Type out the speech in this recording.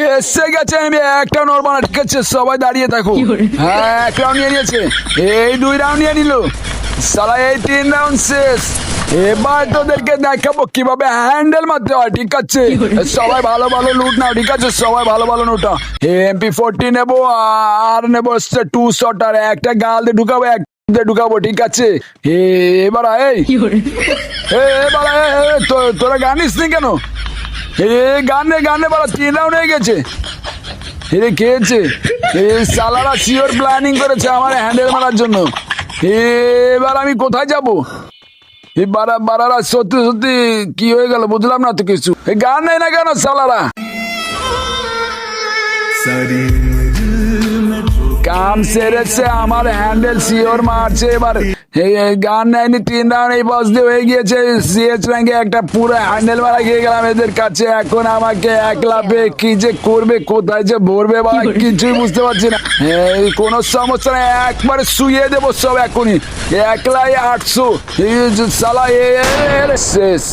এসে গেছে, আমি একটা নড়বো না, ঠিক আছে? সবাই দাঁড়িয়ে থাকো। হ্যাঁ, এক রাউন্ড নিয়ে নিয়েছে, এই 2 রাউন্ড নিয়ে নিল, সালা এই 3 রাউন্ড শেষ। এবার তোদেরকে দেখাবো কিভাবে হ্যান্ডেল মারতে হয়, ঠিক আছে? সবাই ভালো ভালো লুট নাও, ঠিক আছে? সবাই ভালো ভালো লুট নাও। MP40 নেবো, আর নেবো 2 শটার, একটা গাল দিয়ে ঢুকাবো, এক দিয়ে ঢুকাবো, ঠিক আছে? এবার এই এবার তোরা গানিস নি কেন? গানে বাড়া 3 রাউন্ড হয়ে গেছে। খেয়েছে এই সালারা শিওর প্ল্যানিং করেছে আমার হ্যান্ডেল মারার জন্য। এবার আমি কোথায় যাবো? বারারা সত্যি সত্যি কি হয়ে গেল বুঝলাম না তো কিছু। গান নেই না কেন সালারা? কাম সেরেছে, আমার হ্যান্ডেল শিওর মারছে। এবার গান নেয়নি, 3 রাউন্ড এই বস দিয়ে হয়ে গিয়েছে। সিএচ র্যাঙ্কে একটা পুরো হ্যান্ডেল মারা গিয়ে গেলাম এদের কাছে। এখন আমাকে একলা পেয়ে কি যে করবে, কোথায় যে ভরবে বা কিছুই বুঝতে পারছি না। কোনো সমস্যা নেই, একবারে শুয়ে দেবো সব এখনই। একলাই 800 সালা শেষ।